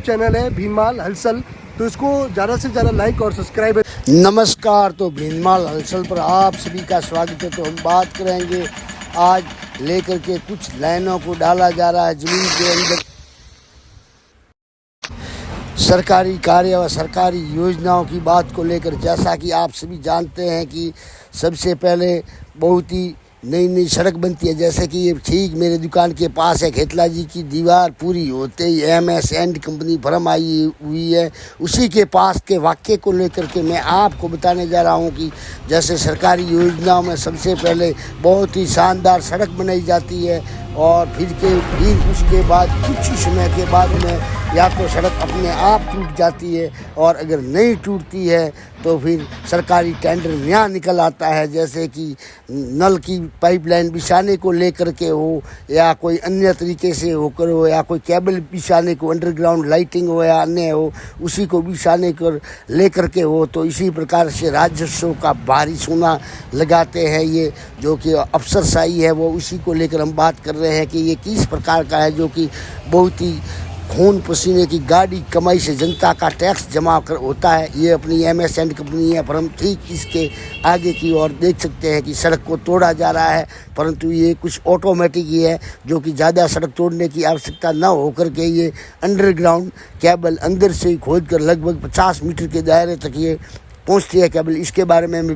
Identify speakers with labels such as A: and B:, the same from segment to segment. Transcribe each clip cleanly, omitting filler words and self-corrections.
A: Channel है भीनमाल हलचल, तो इसको ज़्यादा से ज़्यादा लाइक और सब्सक्राइब।
B: नमस्कार। तो भीनमाल हलचल पर आप सभी का स्वागत है। तो हम बात करेंगे आज लेकर के कुछ लाइनों को डाला जा रहा है ज़मीन के अंदर, सरकारी कार्य और सरकारी योजनाओं की बात को लेकर। जैसा कि आप सभी जानते हैं कि सबसे पहले बहुत ही नई नई सड़क बनती है, जैसे कि ये ठीक मेरे दुकान के पास है खेतला जी की दीवार पूरी होते ही MS and company firm I हुई है। उसी के पास के वाक्य को लेकर के मैं आपको बताने जा रहा हूँ कि जैसे सरकारी योजनाओं में सबसे पहले बहुत ही शानदार सड़क बनाई जाती है और फिर उसके बाद कुछ ही समय के बाद में या तो सड़क अपने आप टूट जाती है और अगर नहीं टूटती है तो फिर सरकारी टेंडर नया निकल आता है, जैसे कि नल की पाइपलाइन बिछाने को लेकर के हो या कोई अन्य तरीके से होकर हो या कोई केबल बिछाने को, अंडरग्राउंड लाइटिंग हो या अन्य हो, उसी को बिछाने कर लेकर के हो। तो इसी प्रकार से राजस्व का भारी सोना लगाते हैं ये जो कि अफसरशाही है, वो उसी को लेकर हम बात कर रहे हैं कि ये किस प्रकार का है, जो कि बहुत ही खून पसीने की गाड़ी कमाई से जनता का टैक्स जमा कर होता है। ये अपनी MS एंड कंपनी है, पर हम ठीक इसके आगे की ओर देख सकते हैं कि सड़क को तोड़ा जा रहा है, परंतु ये कुछ ऑटोमेटिक ही है जो कि ज़्यादा सड़क तोड़ने की आवश्यकता न होकर के ये अंडरग्राउंड केबल अंदर से ही खोद कर लगभग 50 मीटर के दायरे तक ये पहुँचती है केबल। इसके बारे में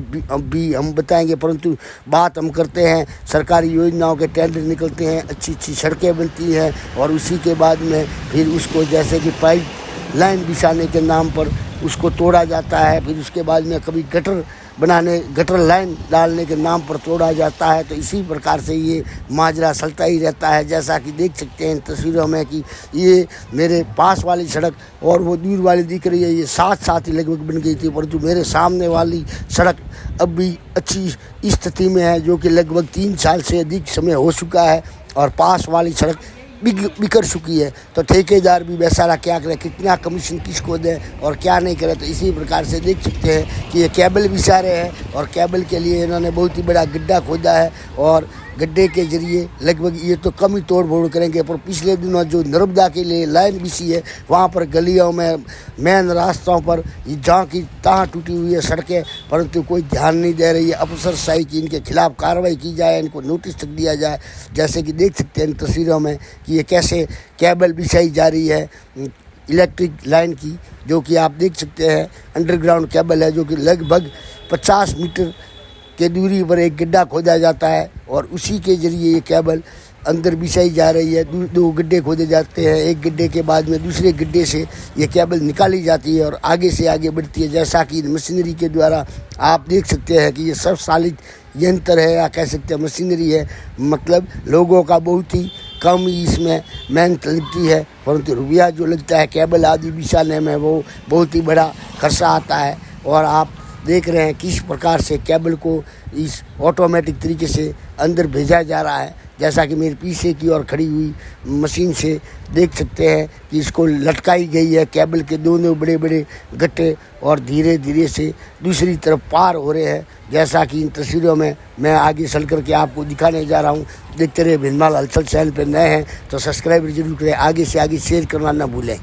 B: भी हम बताएंगे, परंतु बात हम करते हैं सरकारी योजनाओं के टेंडर निकलते हैं, अच्छी अच्छी सड़कें बनती हैं और उसी के बाद में फिर उसको जैसे कि पाइप लाइन बिछाने के नाम पर उसको तोड़ा जाता है, फिर उसके बाद में कभी गटर लाइन डालने के नाम पर तोड़ा जाता है। तो इसी प्रकार से ये माजरा चलता ही रहता है। जैसा कि देख सकते हैं इन तस्वीरों में कि ये मेरे पास वाली सड़क और वो दूर वाली दिख रही है, ये साथ साथ ही लगभग बन गई थी, परंतु मेरे सामने वाली सड़क अब भी अच्छी स्थिति में है, जो कि लगभग 3 साल से अधिक समय हो चुका है और पास वाली सड़क बिखर चुकी है। तो ठेकेदार भी बेचारा क्या करे, कितना कमीशन किसको दे और क्या नहीं करे। तो इसी प्रकार से देख सकते हैं कि ये केबल बिछा रहे हैं और केबल के लिए इन्होंने बहुत ही बड़ा गड्ढा खोदा है और गड्ढे के जरिए लगभग ये तो कम ही तोड़ फोड़ करेंगे, पर पिछले दिनों जो नर्मदा के लिए लाइन बिछी है वहाँ पर गलियों में मेन रास्तों पर जहाँ की तहाँ टूटी हुई है सड़कें, परंतु कोई ध्यान नहीं दे रही है। अफसरशाही की इनके खिलाफ कार्रवाई की जाए, इनको नोटिस तक दिया जाए। जैसे कि देख सकते हैं इन तस्वीरों में कि ये कैसे केबल बिछाई जा रही है इलेक्ट्रिक लाइन की, जो कि आप देख सकते हैं अंडरग्राउंड केबल है, जो कि लगभग 50 मीटर के दूरी पर एक गड्ढा खोदा जाता है और उसी के ज़रिए ये केबल अंदर बिछाई जा रही है। दो गड्ढे खोदे जाते हैं, एक गड्ढे के बाद में दूसरे गड्ढे से ये केबल निकाली जाती है और आगे से आगे बढ़ती है। जैसा कि मशीनरी के द्वारा आप देख सकते हैं कि ये सब चालित यंत्र है या कह सकते हैं मशीनरी है, मतलब लोगों का बहुत ही कम ही इसमें मेहनत लगती है, परंतु रुपया जो लगता है केबल आदि बिछाने में वो बहुत ही बड़ा खर्चा आता है। और आप देख रहे हैं किस प्रकार से केबल को इस ऑटोमेटिक तरीके से अंदर भेजा जा रहा है। जैसा कि मेरे पीछे की ओर खड़ी हुई मशीन से देख सकते हैं कि इसको लटकाई गई है केबल के दोनों बड़े बड़े गट्टे और धीरे धीरे से दूसरी तरफ पार हो रहे हैं। जैसा कि इन तस्वीरों में मैं आगे चल करके आपको दिखाने जा रहा हूँ। देखते रहे भीनमाल हलचल। चैनल पर नए हैं तो सब्सक्राइब जरूर करें, आगे से आगे शेयर करना ना भूलें।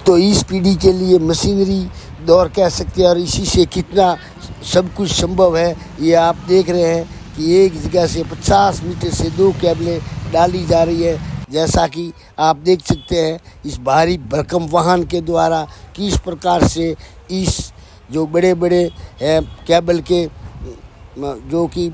B: तो इस पीढ़ी के लिए मशीनरी दौर कह सकते हैं और इसी से कितना सब कुछ संभव है ये आप देख रहे हैं कि एक जगह से 50 मीटर से 2 केबलें डाली जा रही है। जैसा कि आप देख सकते हैं इस भारी भरकम वाहन के द्वारा किस प्रकार से इस जो बड़े बड़े केबल के जो कि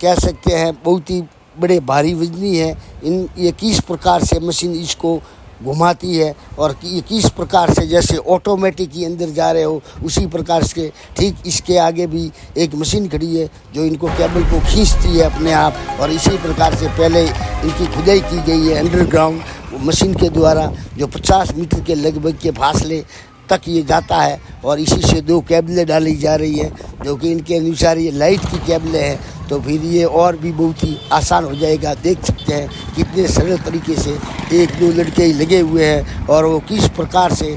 B: कह सकते हैं बहुत ही बड़े भारी वजनी है, ये किस प्रकार से मशीन इसको घुमाती है और ये किस प्रकार से जैसे ऑटोमेटिक ही अंदर जा रहे हो उसी प्रकार से ठीक इसके आगे भी एक मशीन खड़ी है जो इनको केबल को खींचती है अपने आप। और इसी प्रकार से पहले इनकी खुदाई की गई है अंडरग्राउंड मशीन के द्वारा, जो 50 मीटर के लगभग के फासले तक ये जाता है और इसी से 2 केबलें डाली जा रही है, जो कि इनके अनुसार ये लाइट की केबलें हैं। तो फिर ये और भी बहुत ही आसान हो जाएगा। देख सकते हैं कितने सरल तरीके से 1-2 लड़के ही लगे हुए हैं और वो किस प्रकार से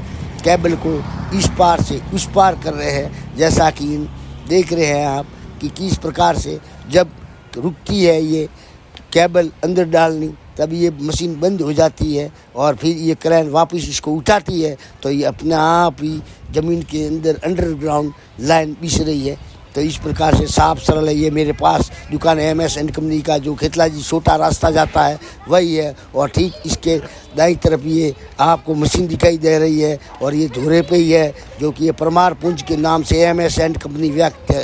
B: केबल को इस पार से उस पार कर रहे हैं। जैसा कि देख रहे हैं आप कि किस प्रकार से जब रुकती है ये केबल अंदर डालनी तब ये मशीन बंद हो जाती है और फिर ये क्रेन वापस इसको उठाती है, तो ये अपने आप ही ज़मीन के अंदर अंडरग्राउंड लाइन बिछ रही है। तो इस प्रकार से साफ सरल है। ये मेरे पास दुकान MS एंड कंपनी का जो खेतलाजी छोटा रास्ता जाता है वही है, और ठीक इसके दाईं तरफ ये आपको मशीन दिखाई दे रही है और ये धुरे पे ही है, जो कि ये परमार पुंज के नाम से MS एंड कंपनी व्यक्त है।